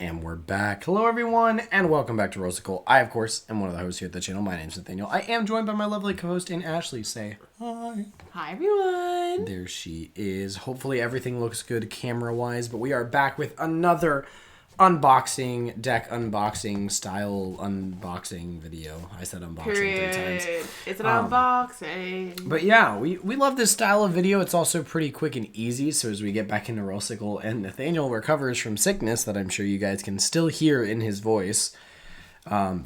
And we're back. Hello, everyone, and welcome back to Rosicle. I, of course, am one of the hosts here at the channel. My name's Nathaniel. I am joined by my lovely co-host, Ashley. Say hi. Hi, everyone. There she is. Hopefully, everything looks good camera-wise, but we are back with another unboxing, deck unboxing style unboxing video. I said unboxing Period. 3 times. It's an unboxing. But yeah, we love this style of video. It's also pretty quick and easy. So as we get back into Rosicle and Nathaniel recovers from sickness that I'm sure you guys can still hear in his voice,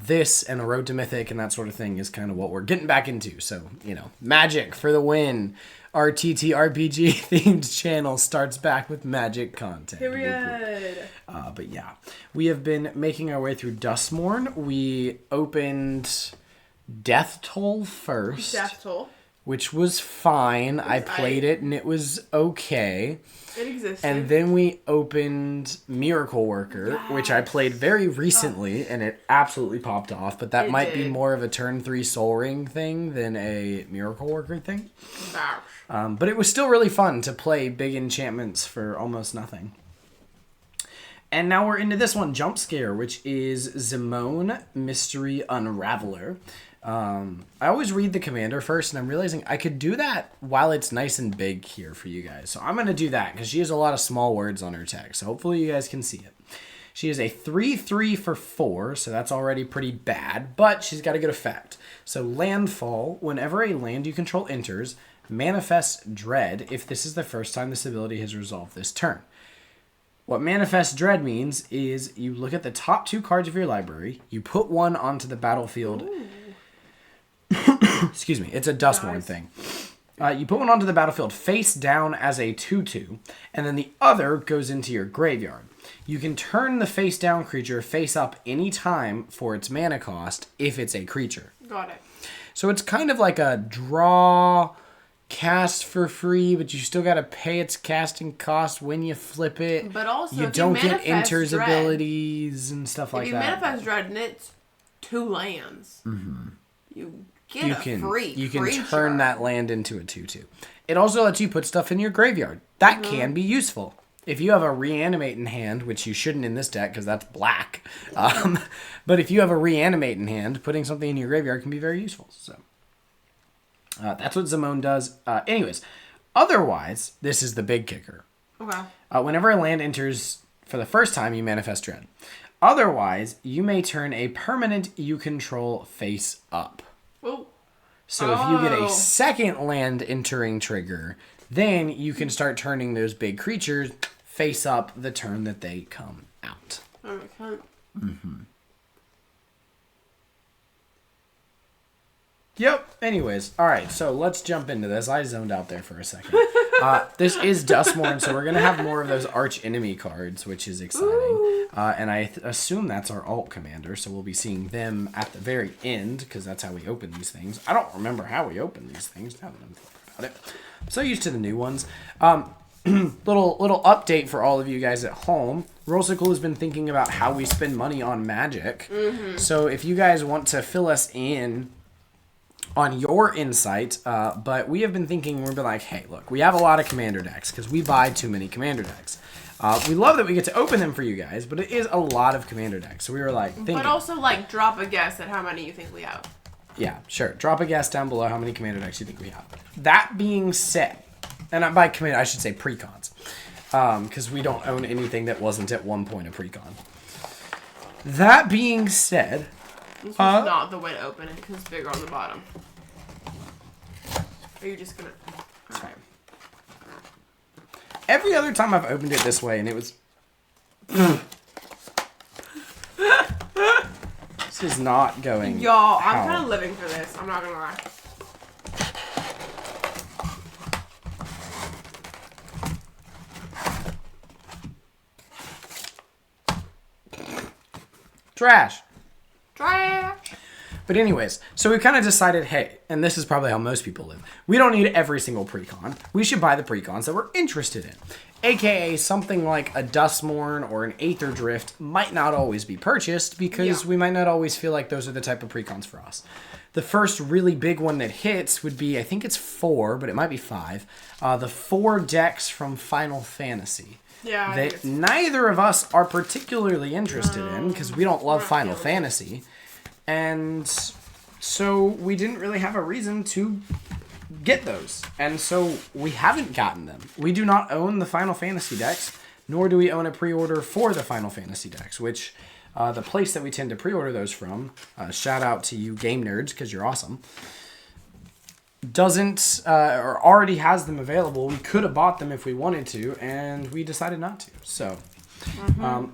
this and the Road to Mythic and that sort of thing is kind of what we're getting back into. So, you know, Magic for the win. Our TTRPG themed channel starts back with Magic content. Period. But yeah, we have been making our way through Duskmorn. We opened Death Toll first. Death Toll. Which was fine. I played it and it was okay. It existed. And then we opened Miracle Worker, which I played very recently, and it absolutely popped off. But that might be more of a turn 3 Soul Ring thing than a Miracle Worker thing. But it was still really fun to play big enchantments for almost nothing. And now we're into this one, Jump Scare, which is Duskmourn Mystery Unraveler. I always read the commander first, and I'm realizing I could do that while it's nice and big here for you guys. So I'm going to do that, because she has a lot of small words on her text. So hopefully you guys can see it. She is a 3/3 for 4, so that's already pretty bad, but she's got a good effect. So Landfall, whenever a land you control enters, Manifest Dread if this is the first time this ability has resolved this turn. What Manifest Dread means is you look at the top 2 cards of your library, you put one onto the battlefield. Excuse me, it's a Duskmorn thing. You put one onto the battlefield face down as a 2/2, and then the other goes into your graveyard. You can turn the face down creature face up anytime for its mana cost if it's a creature. Got it. So it's kind of like a draw cast for free, but you still got to pay its casting cost when you flip it. But also, you don't get enters abilities and stuff like that. If you manifest Dread and it's 2 lands, you get a free You can creature. turn that land into a 2/2. It also lets you put stuff in your graveyard. That can be useful. If you have a Reanimate in hand, which you shouldn't in this deck because that's black, but if you have a Reanimate in hand, putting something in your graveyard can be very useful. So that's what Duskmourn does. Anyways, otherwise, this is the big kicker. Okay. Whenever a land enters for the first time, you manifest Dread. Otherwise, you may turn a permanent you control face up. Oh. So if you get a second land entering trigger, then you can start turning those big creatures face up the turn that they come out. That makes sense. Yep. Anyways, all right. So let's jump into this. I zoned out there for a second. This is Duskmorn, so we're gonna have more of those arch enemy cards, which is exciting. And I assume that's our alt commander, so we'll be seeing them at the very end because that's how we open these things. I don't remember how we open these things now that I'm thinking about it. I'm so used to the new ones. Little update for all of you guys at home. Rosicle has been thinking about how we spend money on Magic. So if you guys want to fill us in on your insight, but we have been thinking, we've been like, hey, look, we have a lot of commander decks because we buy too many commander decks. We love that we get to open them for you guys, but it is a lot of commander decks. So we were like thinking. But also, like, drop a guess at how many you think we have. Yeah, sure. Drop a guess down below how many commander decks you think we have. That being said, and by commander, I should say precons, because we don't own anything that wasn't at one point a precon. That being said, this is not the way to open it because it's bigger on the bottom. Are you just gonna? Alright. Every other time I've opened it this way, and it was. This is not going. Y'all, I'm kind of living for this. I'm not gonna lie. Trash. Trash. But anyways, so we kind of decided, hey, and this is probably how most people live, we don't need every single precon. We should buy the precons that we're interested in. AKA something like a Duskmorn or an Aether Drift might not always be purchased because we might not always feel like those are the type of precons for us. The first really big one that hits would be, I think it's 4, but it might be 5. The 4 decks from Final Fantasy. Yeah. That neither of us are particularly interested in because we don't love Final Fantasy. And so we didn't really have a reason to get those. And so we haven't gotten them. We do not own the Final Fantasy decks, nor do we own a pre-order for the Final Fantasy decks, which the place that we tend to pre-order those from, shout out to you game nerds because you're awesome, doesn't or already has them available. We could have bought them if we wanted to, and we decided not to. So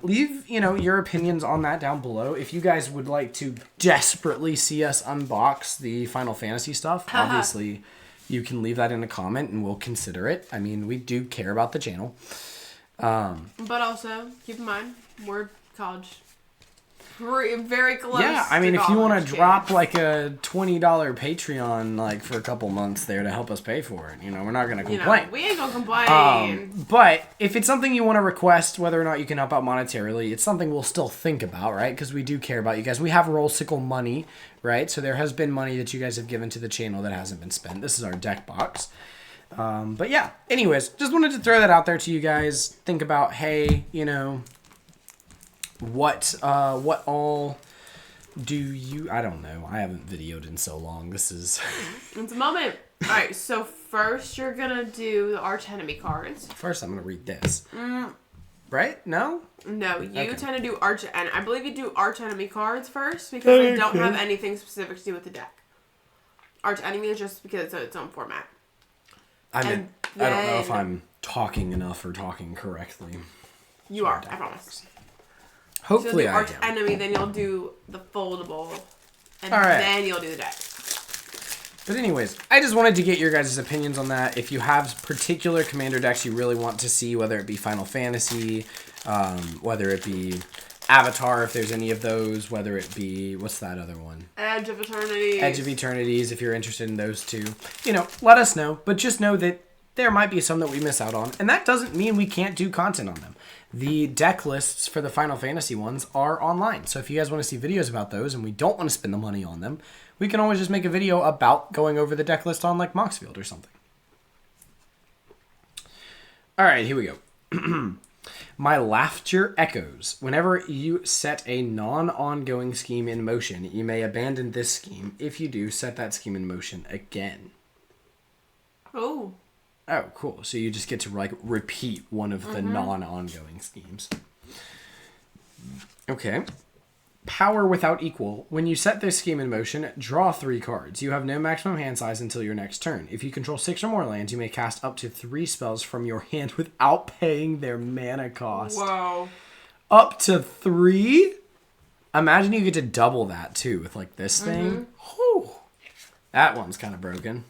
leave your opinions on that down below. If you guys would like to desperately see us unbox the Final Fantasy stuff, obviously you can leave that in a comment and we'll consider it. I mean, we do care about the channel. But also keep in mind we're college. Very close. Yeah, I mean, if you want to drop like a $20 Patreon like for a couple months there to help us pay for it, we're not gonna complain. We ain't gonna complain. But if it's something you want to request, whether or not you can help out monetarily, it's something we'll still think about, right? Because we do care about you guys. We have Rollsicle money, right? So there has been money that you guys have given to the channel that hasn't been spent. This is our deck box. But yeah, anyways, just wanted to throw that out there to you guys. Think about, hey, what all do you... I don't know. I haven't videoed in so long. This is... It's a moment. Alright, so first you're gonna do the arch enemy cards. First I'm gonna read this. Right? No? No, you tend to do arch enemy. I believe you do arch enemy cards first because they don't have anything specific to do with the deck. Arch enemy is just because it's its own format. I don't know if I'm talking enough or talking correctly. You are, I promise. Hopefully I am. Arch enemy, then you'll do the foldable, and then you'll do the deck. But anyways, I just wanted to get your guys' opinions on that. If you have particular commander decks you really want to see, whether it be Final Fantasy, whether it be Avatar, if there's any of those, whether it be, what's that other one? Edge of Eternities. Edge of Eternities, if you're interested in those two. Let us know. But just know that there might be some that we miss out on. And that doesn't mean we can't do content on them. The deck lists for the Final Fantasy ones are online. So if you guys want to see videos about those and we don't want to spend the money on them, we can always just make a video about going over the deck list on like Moxfield or something. Alright, here we go. My laughter echoes. Whenever you set a non-ongoing scheme in motion, you may abandon this scheme. If you do, set that scheme in motion again. Oh. Oh, cool. So you just get to like repeat one of the non-ongoing schemes. Okay. Power without equal. When you set this scheme in motion, draw 3 cards. You have no maximum hand size until your next turn. If you control 6 or more lands, you may cast up to 3 spells from your hand without paying their mana cost. Whoa. Up to 3? Imagine you get to double that too with like this thing. Whew. That one's kind of broken.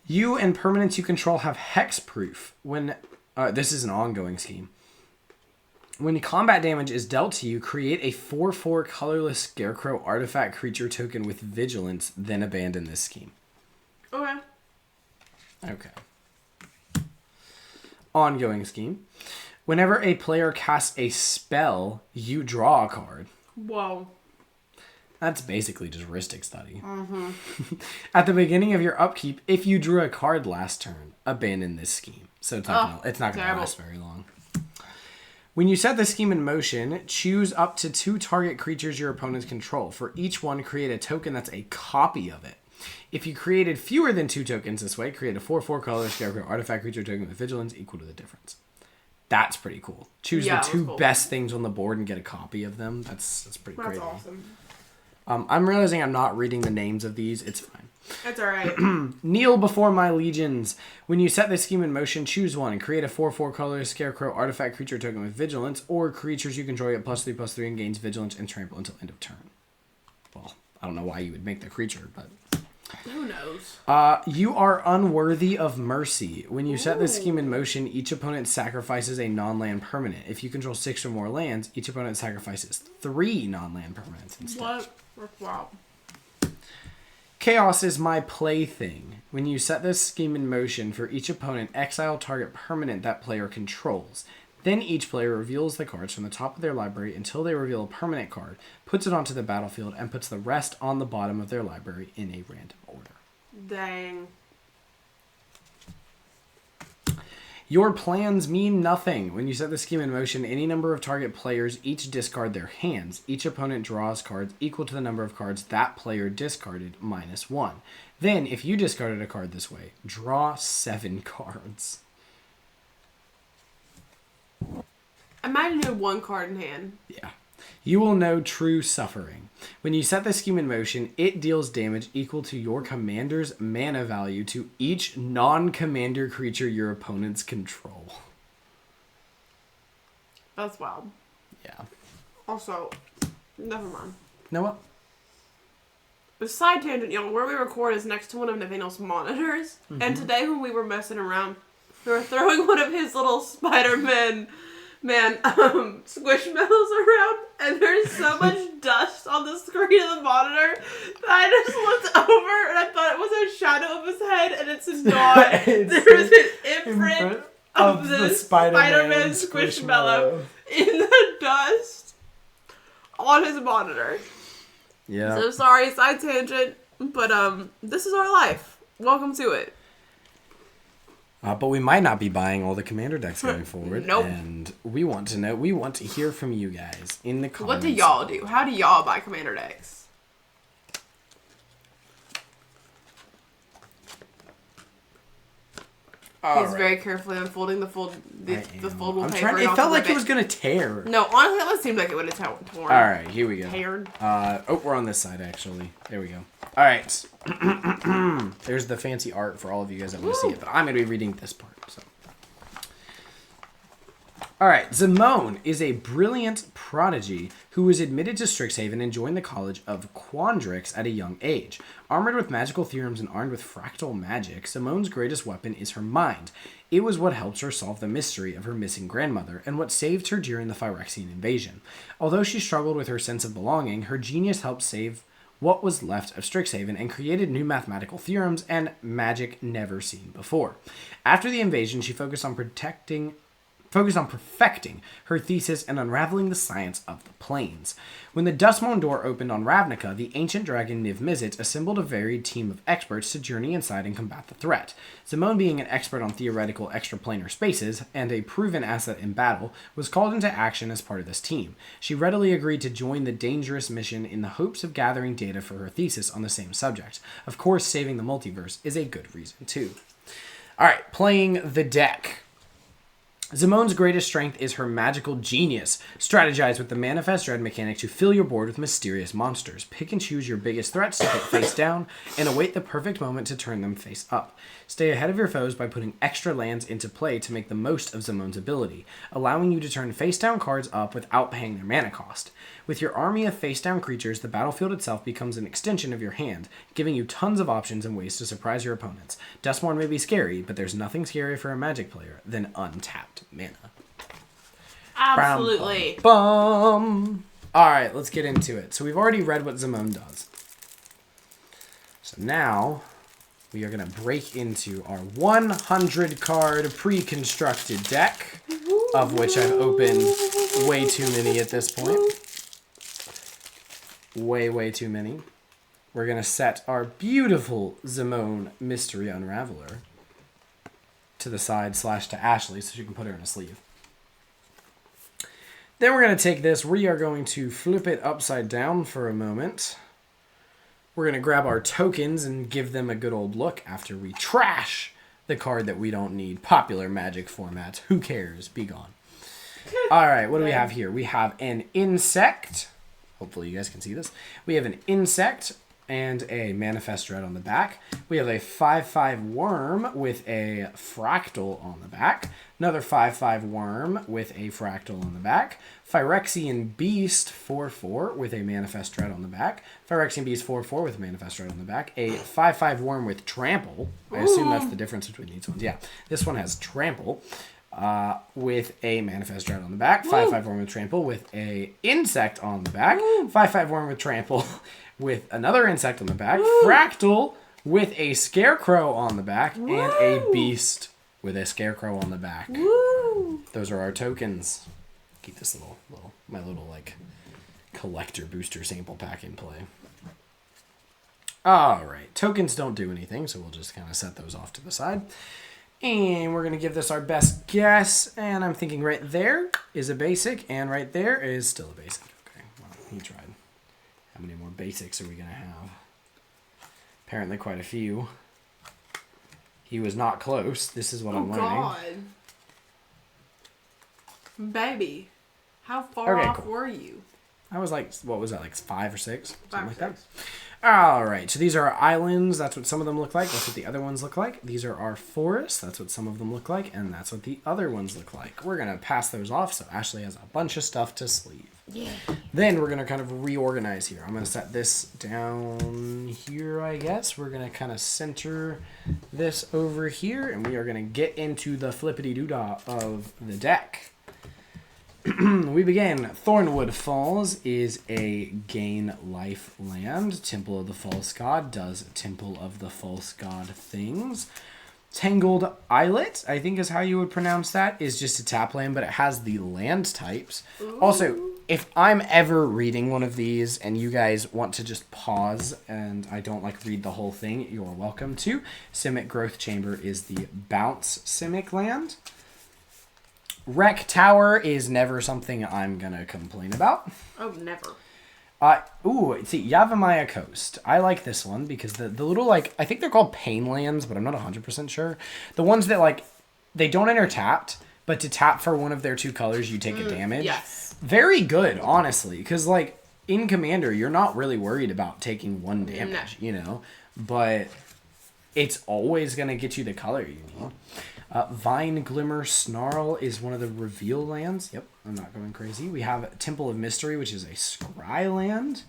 You and permanents you control have hexproof. When this is an ongoing scheme. When combat damage is dealt to you, create a 4/4 colorless scarecrow artifact creature token with vigilance, then abandon this scheme. Okay. Okay. Ongoing scheme. Whenever a player casts a spell, you draw a card. Whoa. That's basically just Ristic Study. At the beginning of your upkeep, if you drew a card last turn, abandon this scheme. So it's not gonna last very long. When you set the scheme in motion, choose up to 2 target creatures your opponents control. For each one, create a token that's a copy of it. If you created fewer than 2 tokens this way, create a 4/4 color scarecrow artifact creature token with vigilance equal to the difference. That's pretty cool. Choose the 2 best things on the board and get a copy of them. That's pretty great. That's awesome. I'm realizing I'm not reading the names of these. It's fine. That's alright. Kneel before my legions. When you set the scheme in motion, choose one. Create a 4/4 color scarecrow artifact creature token with vigilance, or creatures you control get +3/+3 and gains vigilance and trample until end of turn. Well, I don't know why you would make the creature, but Who knows? You are unworthy of mercy. When you set this scheme in motion, each opponent sacrifices a non-land permanent. If you control 6 or more lands, each opponent sacrifices 3 non-land permanents instead. What? Wow. Chaos is my plaything. When you set this scheme in motion, for each opponent, exile target permanent that player controls. Then each player reveals the cards from the top of their library until they reveal a permanent card, puts it onto the battlefield, and puts the rest on the bottom of their library in a random order. Dang. Your plans mean nothing. When you set the scheme in motion, any number of target players each discard their hands. Each opponent draws cards equal to the number of cards that player discarded minus 1. Then, if you discarded a card this way, draw 7 cards. Imagine you have 1 card in hand. Yeah. You will know true suffering. When you set the scheme in motion, it deals damage equal to your commander's mana value to each non-commander creature your opponents control. That's wild. Yeah. Also, never mind. Know what? The side tangent, y'all, where we record is next to one of Nathaniel's monitors. Mm-hmm. And today when we were messing around, we were throwing one of his little Spider-Man squishmallows around, and there's so much dust on the screen of the monitor that I just looked over and I thought it was a shadow of his head, and it's not. There's an imprint of the Spider-Man squishmallow in the dust on his monitor. Yeah. So sorry, side tangent, but this is our life. Welcome to it. But we might not be buying all the commander decks going forward. Nope. And we want to hear from you guys in the comments. What do y'all do? How do y'all buy commander decks? He's very carefully unfolding the foldable paper. It felt like it was going to tear. No, honestly, that seemed like it would have torn. All right, here we go. Teared. We're on this side, actually. There we go. All right. There's the fancy art for all of you guys that want to see it, but I'm going to be reading this part. So. All right. Zimone is a brilliant prodigy who was admitted to Strixhaven and joined the College of Quandrix at a young age. Armored with magical theorems and armed with fractal magic, Simone's greatest weapon is her mind. It was what helped her solve the mystery of her missing grandmother and what saved her during the Phyrexian invasion. Although she struggled with her sense of belonging, her genius helped save what was left of Strixhaven and created new mathematical theorems and magic never seen before. After the invasion, she focused on perfecting her thesis and unraveling the science of the planes. When the Duskmorn door opened on Ravnica, the ancient dragon Niv-Mizzet assembled a varied team of experts to journey inside and combat the threat. Zimone, being an expert on theoretical extraplanar spaces and a proven asset in battle, was called into action as part of this team. She readily agreed to join the dangerous mission in the hopes of gathering data for her thesis on the same subject. Of course, saving the multiverse is a good reason too. Alright, playing the deck. Zimone's greatest strength is her magical genius. Strategize with the Manifest Dread mechanic to fill your board with mysterious monsters. Pick and choose your biggest threats to put face down, and await the perfect moment to turn them face up. Stay ahead of your foes by putting extra lands into play to make the most of Zimone's ability, allowing you to turn face down cards up without paying their mana cost. With your army of face down creatures, the battlefield itself becomes an extension of your hand, giving you tons of options and ways to surprise your opponents. Duskmorn may be scary, but there's nothing scarier for a Magic player than untapped mana. Absolutely. Bum. Alright, let's get into it. So we've already read what Zimone does. So now we are going to break into our 100 card pre-constructed deck, of which I've opened way too many at this point. Way too many. We're going to set our beautiful Zimone Mystery Unraveler to the side / to Ashley so she can put her in a sleeve. Then we're going to take this. We are going to flip it upside down for a moment. We're going to grab our tokens and give them a good old look after we trash the card that we don't need. Popular Magic formats. Who cares? Be gone. All right, what do we have here? We have an insect. Hopefully you guys can see this. We have an insect, and a Manifest Dread on the back. We have a 5/5 Worm with a Fractal on the back. Another 5/5 Worm with a Fractal on the back. Phyrexian Beast 4/4 with a Manifest Dread on the back. Phyrexian Beast 4/4 with a Manifest Dread on the back. A 5/5 Worm with Trample. I assume that's the difference between these ones. Yeah, this one has Trample. With a Manifest Dread on the back. 5/5 Worm with Trample with a Insect on the back. 5/5 Worm with Trample with another Insect on the back. Fractal with a Scarecrow on the back. And a Beast with a Scarecrow on the back. Those are our tokens. Keep this my little like collector booster sample pack in play. Alright, tokens don't do anything, so we'll just kind of set those off to the side. And we're going to give this our best guess. And I'm thinking right there is a basic. And right there is still a basic. Okay, well, he tried. How many more basics are we going to have? Apparently quite a few. He was not close. This is what I'm learning. Oh, God. Baby, how far off were you? I was like, what was that, like 5 or 6? Something like that. Alright, so these are our islands. That's what some of them look like. That's what the other ones look like. These are our forests. That's what some of them look like. And that's what the other ones look like. We're going to pass those off so Ashley has a bunch of stuff to sleeve. Yeah. Then we're going to kind of reorganize here. I'm going to set this down here, I guess. We're going to kind of center this over here. And we are going to get into the flippity-doo-dah of the deck. We begin. Thornwood Falls is a gain life land. Temple of the False God does Temple of the False God things. Tangled Islet, I think is how you would pronounce that, is just a tap land, but it has the land types. Ooh. Also, if I'm ever reading one of these and you guys want to just pause and I don't like read the whole thing, you're welcome to. Simic Growth Chamber is the bounce Simic land. Wreck Tower is never something I'm going to complain about. Oh, never. See, Yavimaya Coast. I like this one because the little, like, I think they're called pain lands, but I'm not 100% sure. The ones that, like, they don't enter tapped, but to tap for one of their 2 colors, you take a damage. Yes. Very good, honestly, because, like, in Commander, you're not really worried about taking 1 damage, you know? But it's always going to get you the color you need. Vine Glimmer Snarl is one of the reveal lands. Yep, I'm not going crazy. We have Temple of Mystery, which is a scry land.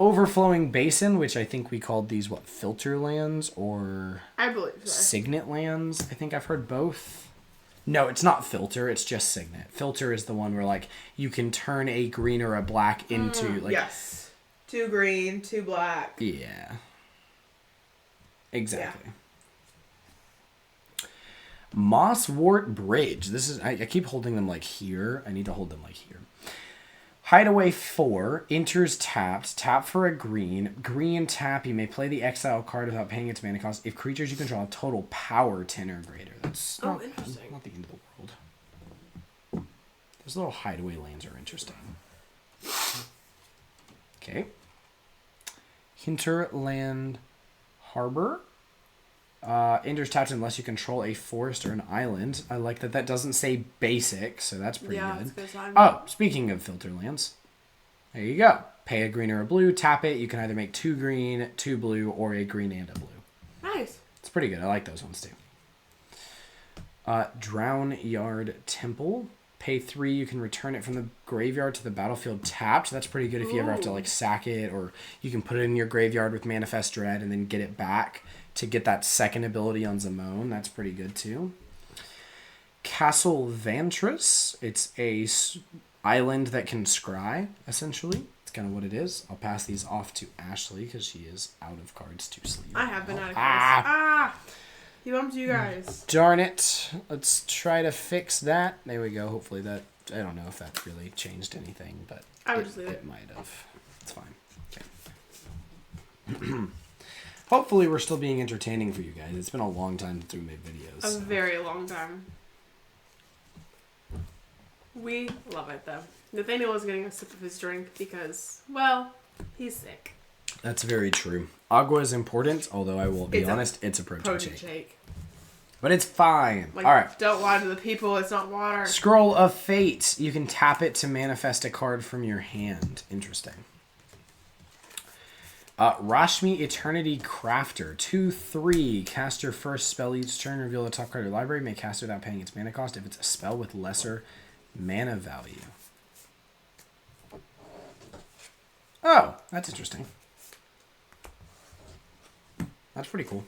Overflowing Basin, which I think we called these, filter lands or... I believe so. Signet lands. I think I've heard both. No, it's not filter, it's just signet. Filter is the one where, like, you can turn a green or a black into, like... Yes. 2 green, 2 black. Yeah. Exactly. Yeah. Mosswort Bridge. This is I keep holding them like here. I need to hold them like here. Hideaway 4 enters tapped. Tap for a green. Green tap. You may play the exile card without paying its mana cost. If creatures you control have total power 10 or greater. That's interesting. Not the end of the world. Those little hideaway lands are interesting. Okay. Hinterland Harbor. Enters tapped unless you control a forest or an island. I like that doesn't say basic, so that's pretty good. Oh, speaking of filter lands, there you go. Pay a green or a blue, tap it. You can either make 2 green, 2 blue, or a green and a blue. Nice. It's pretty good. I like those ones too. Drown Yard Temple. Pay 3, you can return it from the graveyard to the battlefield tapped. That's pretty good if you ever have to like sack it, or you can put it in your graveyard with Manifest Dread and then get it back to get that second ability on Zamone. That's pretty good too. Castle Vantress. It's a island that can scry, essentially. It's kind of what it is. I'll pass these off to Ashley because she is out of cards to sleeve. I have been out of cards. He bumped you guys. Darn it. Let's try to fix that. There we go. Hopefully that... I don't know if that really changed anything, but I would just leave it might have. It's fine. Okay. Hopefully we're still being entertaining for you guys. It's been a long time since we made videos. A very long time. We love it, though. Nathaniel is getting a sip of his drink because, well, he's sick. That's very true. Agua is important, although I will be honest, it's a protein shake. But it's fine. Like, all right. Don't lie to the people. It's not water. Scroll of Fate. You can tap it to manifest a card from your hand. Interesting. Rashmi Eternity Crafter. 2/3. Cast your first spell each turn. Reveal the top card of your library. May cast it without paying its mana cost if it's a spell with lesser mana value. Oh, that's interesting. That's pretty cool.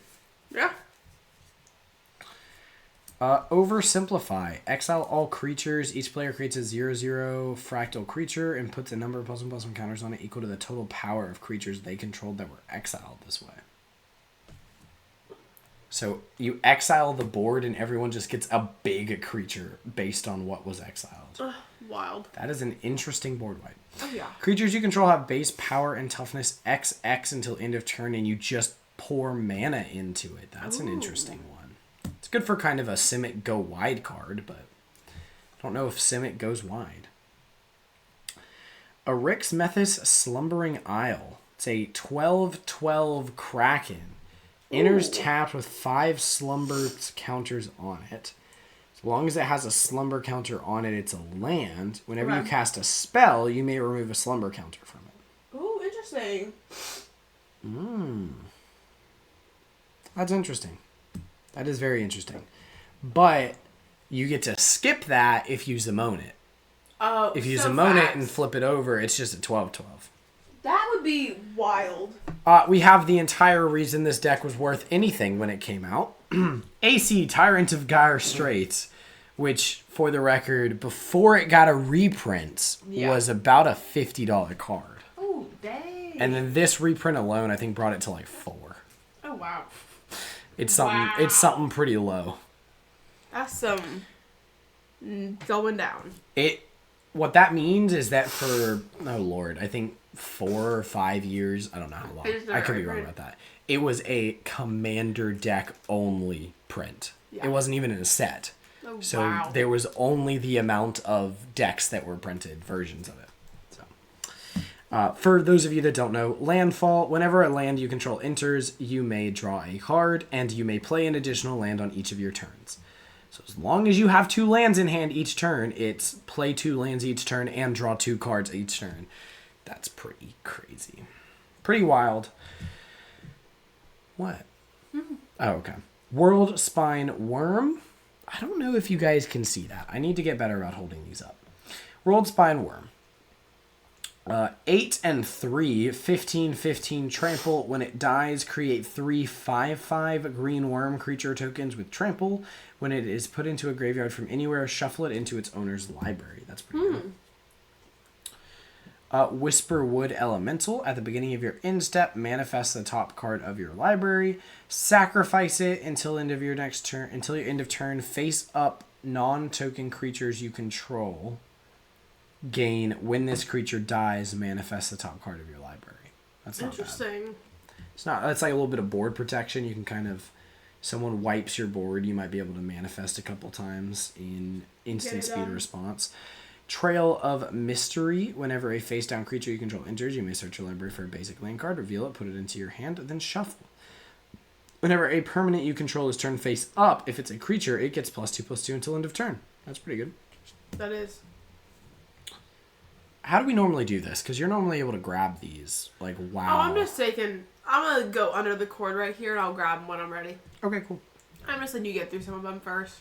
Yeah. Oversimplify. Exile all creatures. Each player creates a 0/0 fractal creature and puts a number of +1/+1 counters on it equal to the total power of creatures they controlled that were exiled this way. So you exile the board and everyone just gets a big creature based on what was exiled. Wild. That is an interesting board wipe. Oh, yeah. Creatures you control have base power and toughness XX until end of turn, and you just pour mana into it. That's an interesting one. It's good for kind of a Simic go wide card, but I don't know if Simic goes wide. Eryxmethus Slumbering Isle. It's a 12/12 Kraken. Enters tapped with 5 slumber counters on it. As long as it has a slumber counter on it, it's a land. Whenever you cast a spell, you may remove a slumber counter from it. Ooh, interesting. That's interesting. That is very interesting. But you get to skip that if you Zimone it. Oh, if you so Zimone facts. it and flip it over, it's just a 12/12. That would be wild. We have the entire reason this deck was worth anything when it came out. AC, Tyrant of Gyre Straits, which, for the record, before it got a reprint, was about a $50 card. Oh, dang. And then this reprint alone, I think, brought it to like $4. Oh, wow. It's something. It's something pretty low. That's some going down. What that means is that for I think 4 or 5 years, I don't know how long. I could be wrong about that. It was a commander deck only print. Yeah. It wasn't even in a set. Oh, so there was only the amount of decks that were printed versions of it. For those of you that don't know, landfall. Whenever a land you control enters, you may draw a card, and you may play an additional land on each of your turns. So as long as you have 2 lands in hand each turn, it's play 2 lands each turn and draw 2 cards each turn. That's pretty crazy. Pretty wild. What? Oh, okay. World Spine Worm. I don't know if you guys can see that. I need to get better about holding these up. World Spine Worm. 8 and 3, 15/15 trample. When it dies, create 3 5/5 green worm creature tokens with trample. When it is put into a graveyard from anywhere, shuffle it into its owner's library. That's pretty good. Whisperwood Elemental. At the beginning of your end step, manifest the top card of your library. Sacrifice it until end of your next turn. Until your end of turn, face up non-token creatures you control. Gain when this creature dies, manifest the top card of your library. That's not interesting. Bad. It's not. That's like a little bit of board protection. You can kind of, someone wipes your board, you might be able to manifest a couple times in instant speed response. Trail of Mystery. Whenever a face down creature you control enters, you may search your library for a basic land card, reveal it, put it into your hand, then shuffle. Whenever a permanent you control is turned face up, if it's a creature, it gets +2/+2 until end of turn. That's pretty good. That is. How do we normally do this? Because you're normally able to grab these. Like, wow. Oh, I'm just taking... I'm going to go under the cord right here, and I'll grab them when I'm ready. Okay, cool. I'm just letting you get through some of them first.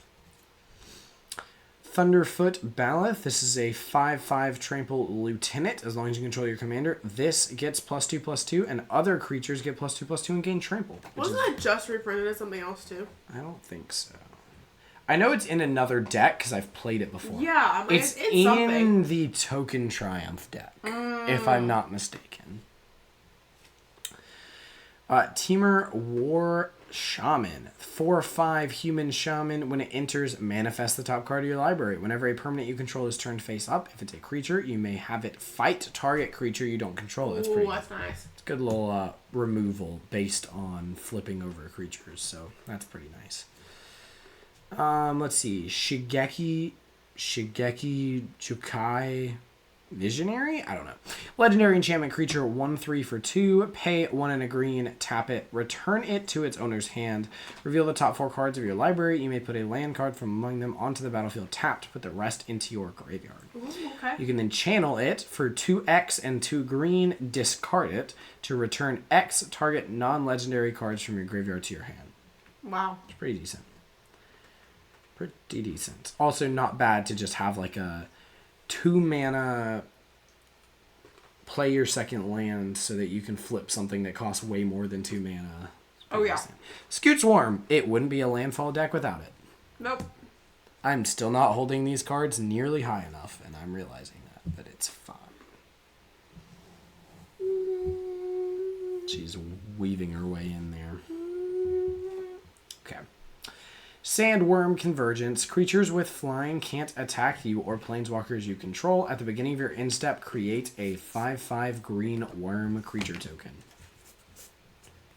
Thunderfoot Baloth. This is a 5/5 trample lieutenant. As long as you control your commander, this gets +2/+2, and other creatures get +2/+2 and gain trample. Wasn't that just reprinted as something else, too? I don't think so. I know it's in another deck because I've played it before. Yeah, I mean, it's in in something. the Token Triumph deck, if I'm not mistaken. Temur War Shaman. 4/5 human shaman. When it enters, manifest the top card of your library. Whenever a permanent you control is turned face up, if it's a creature, you may have it fight target creature you don't control. That's pretty. That's nice. It's a good little removal based on flipping over creatures, so that's pretty nice. Let's see. Shigeki Jukai Visionary? I don't know. Legendary enchantment creature, 1/3 for 2. Pay 1 and a green, tap it, return it to its owner's hand. Reveal the top 4 cards of your library. You may put a land card from among them onto the battlefield tapped. Put the rest into your graveyard. Ooh, okay. You can then channel it for 2x and 2 green, discard it to return X target non-legendary cards from your graveyard to your hand. Wow. It's pretty decent. Pretty decent. Also not bad to just have like a 2 mana play your second land so that you can flip something that costs way more than 2 mana. Oh, yeah. Duskmourn. It wouldn't be a landfall deck without it. Nope. I'm still not holding these cards nearly high enough, and I'm realizing that, but it's fine. She's weaving her way in there. Okay. Sandworm Convergence. Creatures with flying can't attack you or planeswalkers you control. At the beginning of your end step, create a 5/5 green worm creature token.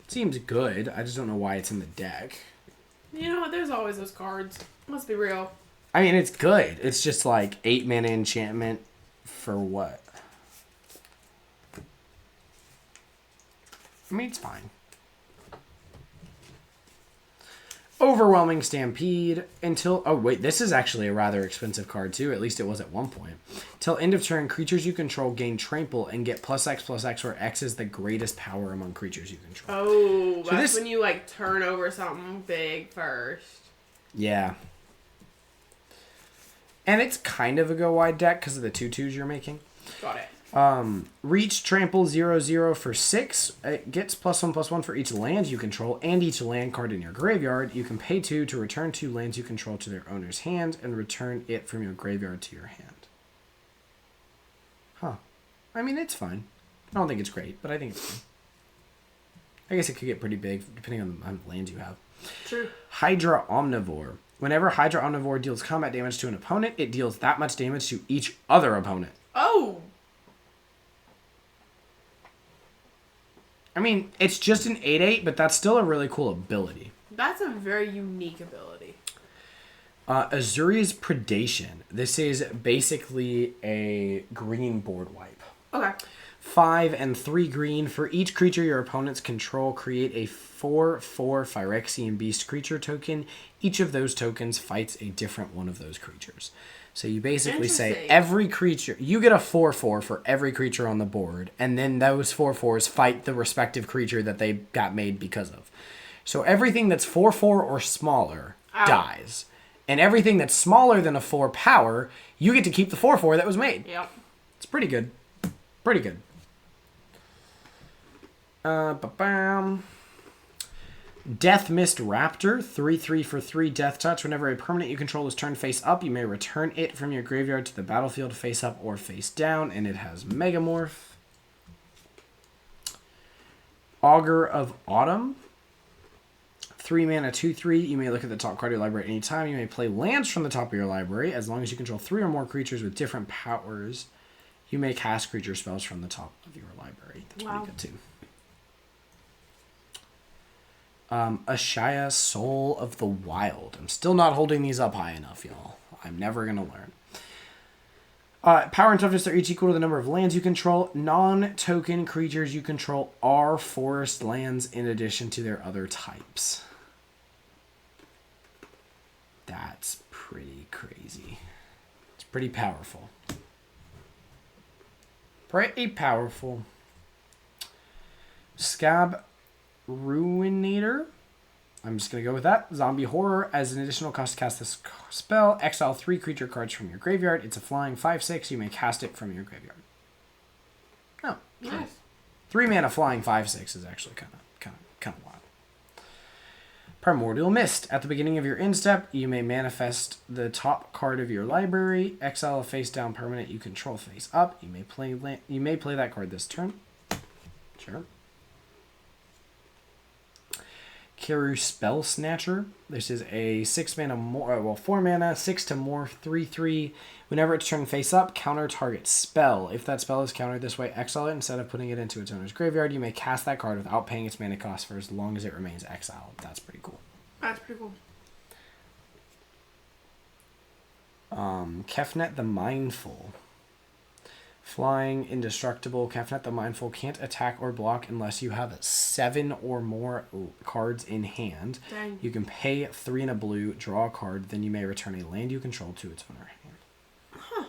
Seems good. I just don't know why it's in the deck. You know what? There's always those cards. Let's be real. I mean, it's good. It's just like 8 mana enchantment for what? I mean, it's fine. Overwhelming Stampede until... Oh, wait. This is actually a rather expensive card, too. At least it was at one point. Till end of turn, creatures you control gain trample and get +X/+X, where X is the greatest power among creatures you control. Oh, that's when you, like, turn over something big first. Yeah. And it's kind of a go-wide deck because of the 2/2s you're making. Got it. Reach trample 0/0 for 6. It gets +1/+1 for each land you control and each land card in your graveyard. You can pay 2 to return 2 lands you control to their owner's hand and return it from your graveyard to your hand. Huh. I mean, it's fine. I don't think it's great, but I think it's fine. I guess it could get pretty big depending on the amount of lands you have. True. Hydra Omnivore. Whenever Hydra Omnivore deals combat damage to an opponent, it deals that much damage to each other opponent. Oh! I mean, it's just an 8/8, but that's still a really cool ability. That's a very unique ability. Azuri's Predation. This is basically a green board wipe. Okay. 5 and 3 green. For each creature your opponents control, create a 4/4 Phyrexian Beast creature token. Each of those tokens fights a different one of those creatures. So you basically say every creature, you get a 4/4 for every creature on the board, and then those 4/4s fight the respective creature that they got made because of. So everything that's 4/4 or smaller dies. And everything that's smaller than a 4 power, you get to keep the 4/4 that was made. Yep. It's pretty good. Pretty good. Death Mist Raptor, 3/3 for 3 Death Touch. Whenever a permanent you control is turned face up, you may return it from your graveyard to the battlefield face up or face down, and it has Megamorph. Augur of Autumn, 3 mana, 2/3. You may look at the top card of your library at any time. You may play lands from the top of your library. As long as you control 3 or more creatures with different powers, you may cast creature spells from the top of your library. That's pretty good, too. Ashaya, Soul of the Wild. I'm still not holding these up high enough, y'all. I'm never going to learn. Power and toughness are each equal to the number of lands you control. Non-token creatures you control are forest lands in addition to their other types. That's pretty crazy. It's pretty powerful. Pretty powerful. Scab Ruinator. I'm just going to go with that. Zombie Horror. As an additional cost to cast this spell, exile 3 creature cards from your graveyard. It's a flying 5/6. You may cast it from your graveyard. Oh, nice. 3 mana flying 5/6 is actually kind of wild. Primordial Mist. At the beginning of your end step, you may manifest the top card of your library. Exile a face down permanent you control face up. You may play that card this turn. Sure. Kiru Spell Snatcher. This is a 6 mana more, 4 mana, 6 to more, 3/3. Whenever it's turned face up, counter target spell. If that spell is countered this way, exile it instead of putting it into its owner's graveyard. You may cast that card without paying its mana cost for as long as it remains exiled. That's pretty cool. That's pretty cool. Kefnet the Mindful. Flying, indestructible. Caffeine the Mindful can't attack or block unless you have 7 or more cards in hand. Dang. You can pay 3 and a blue, draw a card, then you may return a land you control to its owner hand. Huh.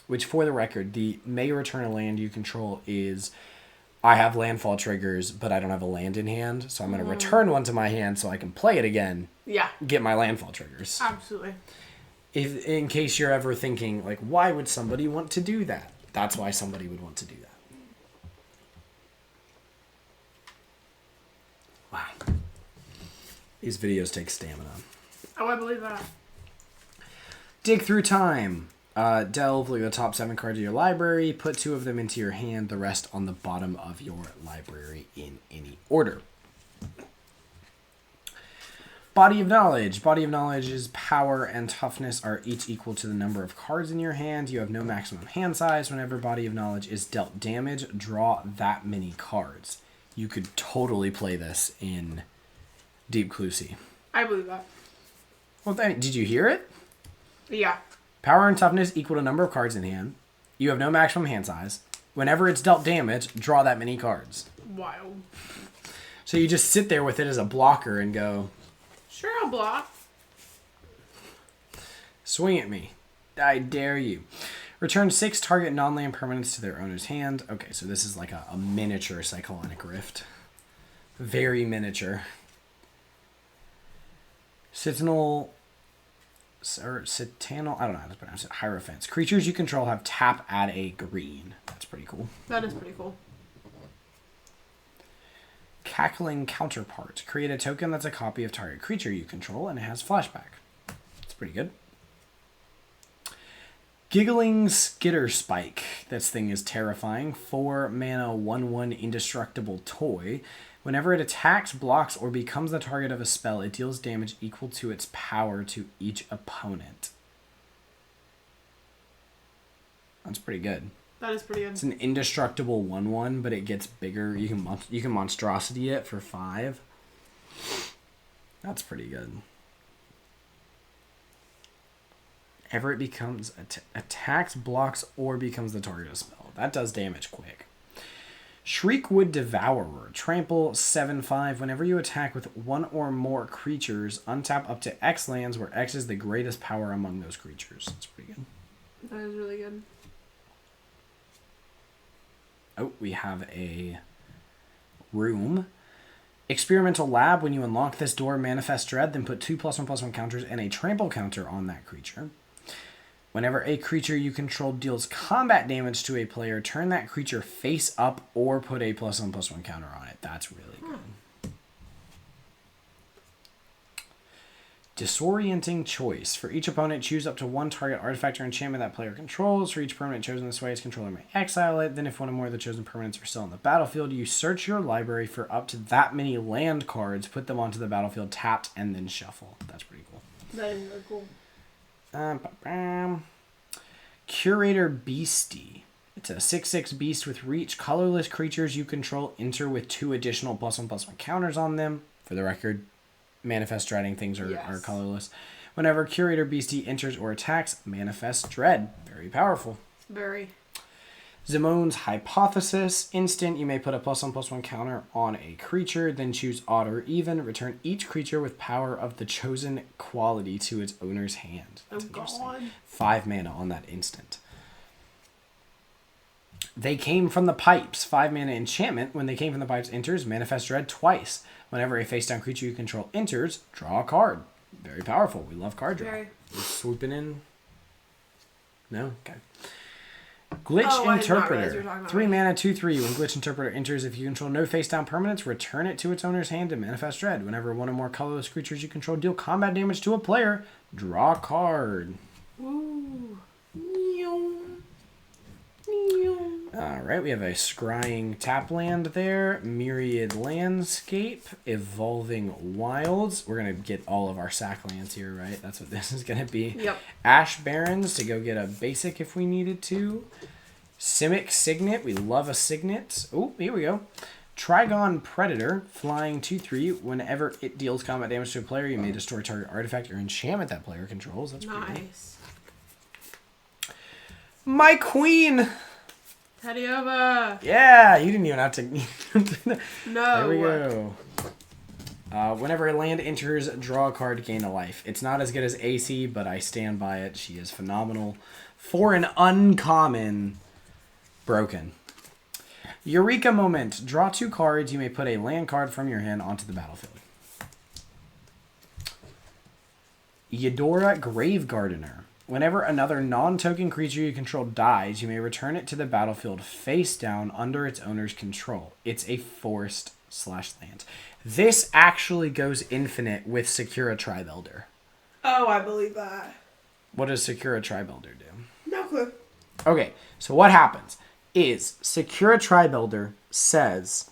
Which, for the record, the may return a land you control is... I have landfall triggers, but I don't have a land in hand, so I'm going to return one to my hand so I can play it again. Yeah. Get my landfall triggers. Absolutely. If, in case you're ever thinking, like, why would somebody want to do that? That's why somebody would want to do that. Wow. These videos take stamina. Oh, I believe that. Dig through time. Delve, look at the top 7 cards of your library. Put 2 of them into your hand, the rest on the bottom of your library in any order. Body of Knowledge. Body of Knowledge's power and toughness are each equal to the number of cards in your hand. You have no maximum hand size. Whenever Body of Knowledge is dealt damage, draw that many cards. You could totally play this in Deep Clusie. I believe that. Well, did you hear it? Yeah. Power and toughness equal to number of cards in hand. You have no maximum hand size. Whenever it's dealt damage, draw that many cards. Wild. So you just sit there with it as a blocker and go... Sure, I'll block. Swing at me. I dare you. Return 6 target non-land permanents to their owner's hand. Okay, so this is like a miniature Cyclonic Rift. Very miniature. Sentinel... Or Citanal... I don't know how to pronounce it. Hierophants. Creatures you control have tap, add a green. That's pretty cool. That is pretty cool. Cackling Counterpart. Create a token that's a copy of target creature you control, and it has flashback. It's pretty good. Giggling Skitter Spike. This thing is terrifying. 4 mana, 1/1 indestructible toy. Whenever it attacks, blocks, or becomes the target of a spell, it deals damage equal to its power to each opponent. That's pretty good. That is pretty good. It's an indestructible 1/1, but it gets bigger. You can monstrosity it for 5. That's pretty good. Ever it becomes attacks, blocks, or becomes the target of a spell. That does damage quick. Shriekwood Devourer. Trample 7/5. Whenever you attack with 1 or more creatures, untap up to X lands where X is the greatest power among those creatures. That's pretty good. That is really good. Oh, we have a room. Experimental Lab. When you unlock this door, manifest Dread, then put 2+1/+1 counters and a trample counter on that creature. Whenever a creature you control deals combat damage to a player, turn that creature face up or put a +1/+1 counter on it. That's really good. Disorienting Choice. For each opponent, choose up to 1 target artifact or enchantment that player controls. For each permanent chosen this way, its controller may exile it. Then if one or more of the chosen permanents are still on the battlefield, you search your library for up to that many land cards, put them onto the battlefield tapped, and then shuffle. That's pretty cool. That is really cool. Curator Beastie. It's a 6/6 beast with reach. Colorless creatures you control enter with 2 additional +1/+1 counters on them. For the record, manifest dreading things are colorless. Whenever Curator Beastie enters or attacks, manifest dread. Very powerful. Very. Zimone's Hypothesis. Instant, you may put a +1/+1 counter on a creature, then choose odd or even. Return each creature with power of the chosen quality to its owner's hand. That's interesting. 5 mana on that instant. They Came from the Pipes. 5 mana enchantment. When They Came from the Pipes enters, manifest dread twice. Whenever a face-down creature you control enters, draw a card. Very powerful. We love card draw. Very. Swooping in. No? Okay. Glitch Interpreter. 3 mana, 2/3. When Glitch Interpreter enters, if you control no face-down permanents, return it to its owner's hand to manifest dread. Whenever 1 or more colorless creatures you control deal combat damage to a player, draw a card. Ooh. Alright, we have a Scrying Tapland there. Myriad Landscape. Evolving Wilds. We're going to get all of our sack lands here, right? That's what this is going to be. Yep. Ash Barrens to go get a basic if we needed to. Simic Signet. We love a Signet. Oh, here we go. Trigon Predator. Flying 2/3. Whenever it deals combat damage to a player, you may destroy target artifact or enchantment that player controls. That's pretty good. Nice. My queen! Teddiova! Yeah, you didn't even have to... No. There we go. Whenever a land enters, draw a card, gain a life. It's not as good as AC, but I stand by it. She is phenomenal. For an uncommon, broken. Eureka Moment. Draw 2 cards. You may put a land card from your hand onto the battlefield. Eudora Grave Gardener. Whenever another non-token creature you control dies, you may return it to the battlefield face down under its owner's control. It's a forest/land. This actually goes infinite with Secura Tribe Elder. Oh, I believe that. What does Secura Tribe Elder do? No clue. Okay, so what happens is Secura Tribe Elder says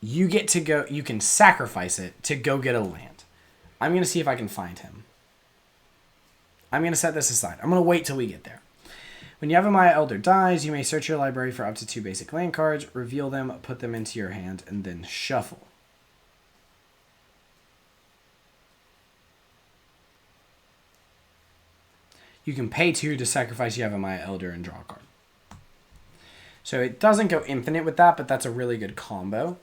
you get to go, you can sacrifice it to go get a land. I'm going to see if I can find him. I'm going to set this aside. I'm going to wait till we get there. When Yavimaya Elder dies, you may search your library for up to 2 basic land cards, reveal them, put them into your hand, and then shuffle. You can pay 2 to sacrifice Yavimaya Elder and draw a card. So it doesn't go infinite with that, but that's a really good combo.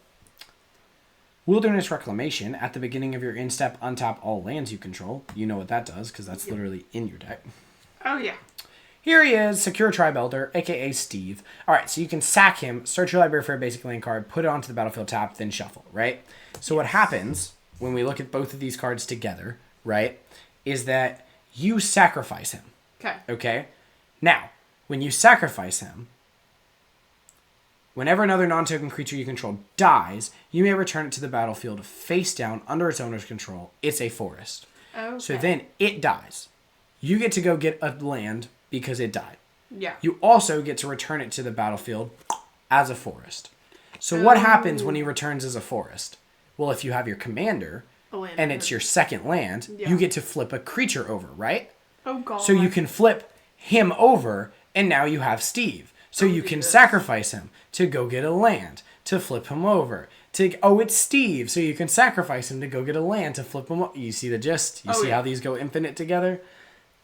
Wilderness Reclamation. At the beginning of your in-step, untap all lands you control. You know what that does, because that's literally in your deck. Oh, yeah. Here he is, Secure Tribe Elder, a.k.a. Steve. Alright, so you can sack him, search your library for a basic land card, put it onto the battlefield tap, then shuffle, right? So what happens when we look at both of these cards together, right, is that you sacrifice him. Okay. Okay? Now, when you sacrifice him, whenever another non-token creature you control dies, you may return it to the battlefield face down under its owner's control. It's a forest. Okay. So then it dies. You get to go get a land because it died. Yeah. You also get to return it to the battlefield as a forest. So what happens when he returns as a forest? Well, if you have your commander and it's your second land, you get to flip a creature over, right? Oh, God. So you can flip him over, and now you have Steve. So you can sacrifice him to go get a land, to flip him over. It's Steve, so you can sacrifice him to go get a land, to flip him over. You see the gist? You see how these go infinite together?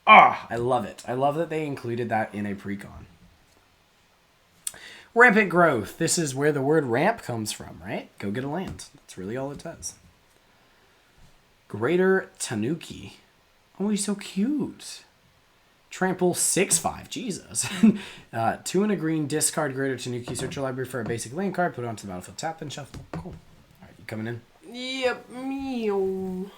Ah, I love it. I love that they included that in a precon. Rampant Growth. This is where the word ramp comes from, right? Go get a land. That's really all it does. Greater Tanuki. Oh, he's so cute. Trample 6/5. Jesus. 2 and a green. Discard Greater Tanuki. Search your library for a basic land card. Put it onto the battlefield. Tap and shuffle. Cool. All right, you coming in? Yep. Meow.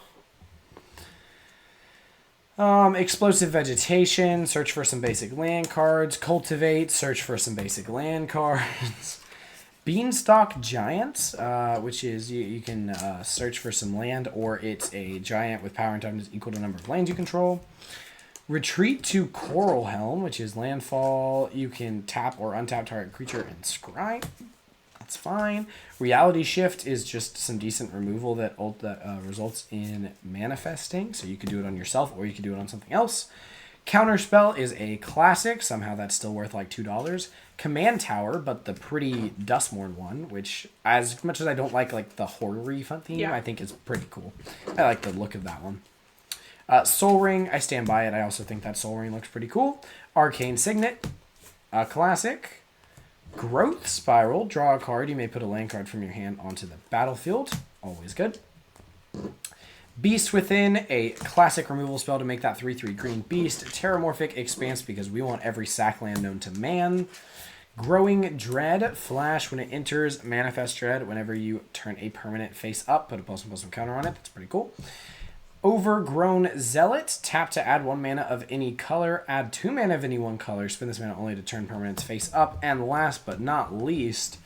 Explosive Vegetation. Search for some basic land cards. Cultivate. Search for some basic land cards. Beanstalk Giants, which is you can search for some land, or it's a giant with power and toughness equal to the number of lands you control. Retreat to Coral Helm, which is landfall. You can tap or untap target creature and scry. That's fine. Reality Shift is just some decent removal that results in manifesting. So you could do it on yourself or you could do it on something else. Counterspell is a classic. Somehow that's still worth like $2. Command Tower, but the pretty Duskmorn one, which as much as I don't like the horror-y fun theme, I think is pretty cool. I like the look of that one. Soul Ring, I stand by it. I also think that Soul Ring looks pretty cool. Arcane Signet, a classic. Growth Spiral, draw a card. You may put a land card from your hand onto the battlefield. Always good. Beast Within, a classic removal spell to make that 3/3 green beast. Terramorphic Expanse, because we want every sack land known to man. Growing Dread, flash when it enters. Manifest Dread, whenever you turn a permanent face up, put a +1/+1 counter on it. That's pretty cool. Overgrown Zealot, tap to add 1 mana of any color, add 2 mana of any one color, spend this mana only to turn permanents face up, and last but not least,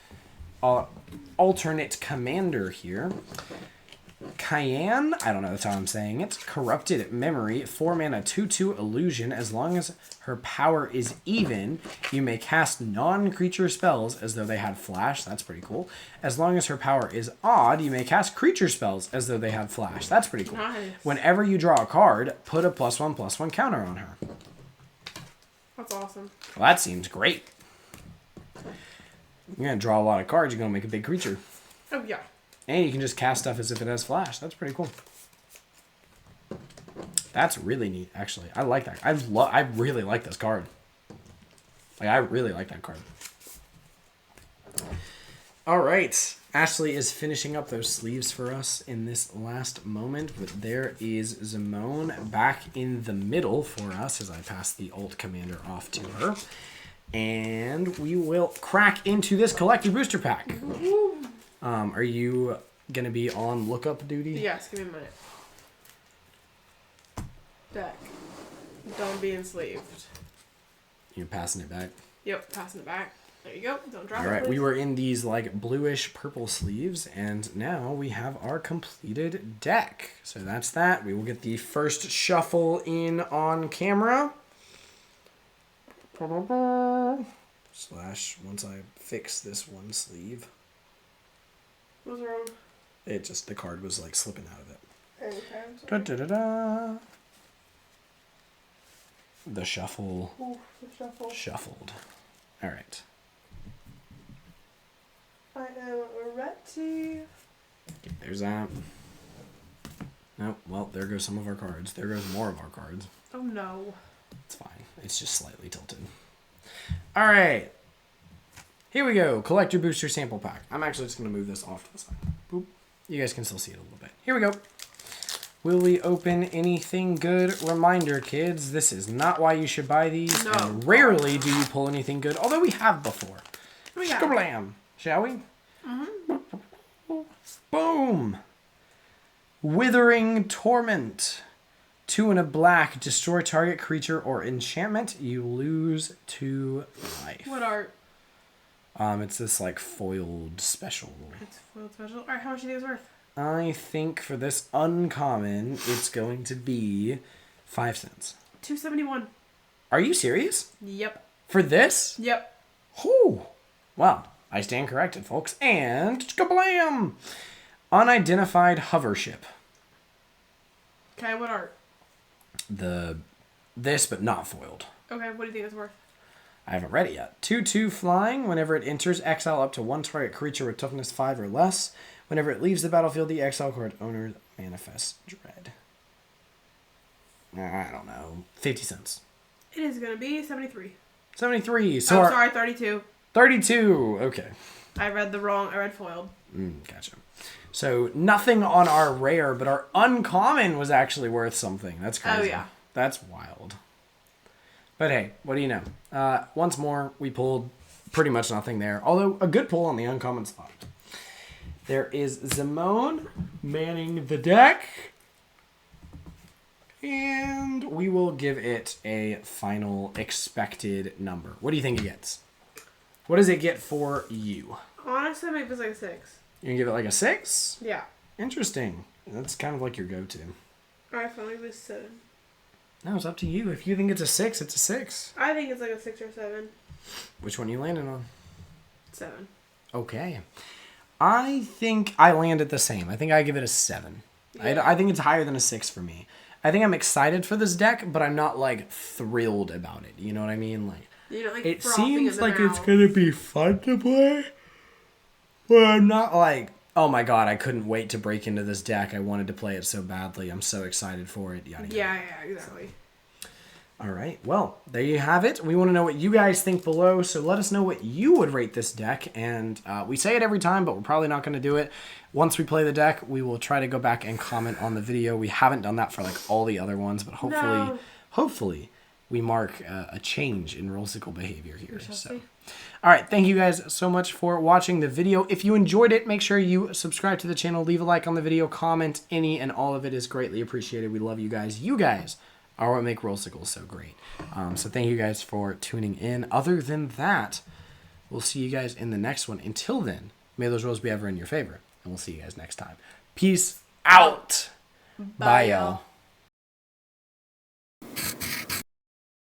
alternate commander here. Cayenne, I don't know that's how I'm saying it. Corrupted Memory, 4 mana 2/2 illusion. As long as her power is even, you may cast non-creature spells as though they had flash. That's pretty cool. As long as her power is odd, you may cast creature spells as though they had flash. That's pretty cool. Nice. Whenever you draw a card, put a +1/+1 counter on her. That's awesome. Well, that seems great. You're going to draw a lot of cards. You're going to make a big creature. Oh, yeah. And And you can just cast stuff as if it has flash. That's pretty cool. That's really neat, actually. I like that. I really like this card. Like, I really like that card. All right. Ashley is finishing up those sleeves for us in this last moment, but there is Zimone back in the middle for us as I pass the Alt Commander off to her. And we will crack into this collector booster pack. Are you going to be on lookup duty? Yes, give me a minute. Deck. Don't be enslaved. You're passing it back? Yep, passing it back. There you go. Don't drop it. All right, please. we were in these like bluish purple sleeves, and now we have our completed deck. So that's that. We will get the first shuffle in on camera. Slash, once I fix this one sleeve. What's wrong? It just, the card was like slipping out of it. Okay. Da, da, da, da. The shuffle. Ooh, the shuffle. Shuffled. All right. I am ready. Okay, there's that. Nope. Well, there goes some of our cards. There goes more of our cards. Oh no. It's fine. It's just slightly tilted. All right. Here we go. Collector Booster Sample Pack. I'm actually just going to move this off to the side. Boop. You guys can still see it a little bit. Here we go. Will we open anything good? Reminder, kids, this is not why you should buy these. No. And rarely do you pull anything good, although we have before. Skablam. Shall we? Mm-hmm. Boom. Withering Torment. 2 and a black. Destroy target creature or enchantment. You lose 2 life. What art? It's this like foiled special. It's foiled special. Alright, how much do you think it's worth? I think for this uncommon, it's going to be 5 cents. $2.71. Are you serious? Yep. For this? Yep. Whew. Wow. I stand corrected, folks. And kablam! Unidentified hover ship. Okay, what art? This, but not foiled. Okay, what do you think it's worth? I haven't read it yet. 2/2 flying. Whenever it enters, exile up to 1 target creature with toughness 5 or less. Whenever it leaves the battlefield, the exile card owner manifests dread. I don't know. 50 cents. It is going to be 73. 73. So sorry, 32. 32. Okay. I read foiled. Gotcha. So nothing on our rare, but our uncommon was actually worth something. That's crazy. Oh, yeah. That's wild. But hey, what do you know? Once more, we pulled pretty much nothing there. Although, a good pull on the uncommon spot. There is Zimone manning the deck. And we will give it a final expected number. What do you think it gets? What does it get for you? Honestly, maybe it's like a 6. You're going to give it like a 6? Yeah. Interesting. That's kind of like your go-to. Alright, fine, maybe it's 7. No, it's up to you. If you think it's a 6, it's a 6. I think it's like a 6 or 7. Which one are you landing on? 7. Okay. I think I landed the same. I think I give it a 7. Yeah. I think it's higher than a 6 for me. I think I'm excited for this deck, but I'm not, like, thrilled about it. You know what I mean? Like, it seems like it's going to be fun to play, but I'm not like, oh my god, I couldn't wait to break into this deck. I wanted to play it so badly. I'm so excited for it. Yada, yada. Yeah, exactly. All right. Well, there you have it. We want to know what you guys think below, so let us know what you would rate this deck. And we say it every time, but we're probably not going to do it. Once we play the deck, we will try to go back and comment on the video. We haven't done that for like all the other ones, but hopefully we mark a change in Rollsicle behavior here. So, all right. Thank you guys so much for watching the video. If you enjoyed it, make sure you subscribe to the channel, leave a like on the video, comment. Any and all of it is greatly appreciated. We love you guys. You guys are what make Rollsicle so great. So thank you guys for tuning in. Other than that, we'll see you guys in the next one. Until then, may those rolls be ever in your favor. And we'll see you guys next time. Peace out. Bye, y'all.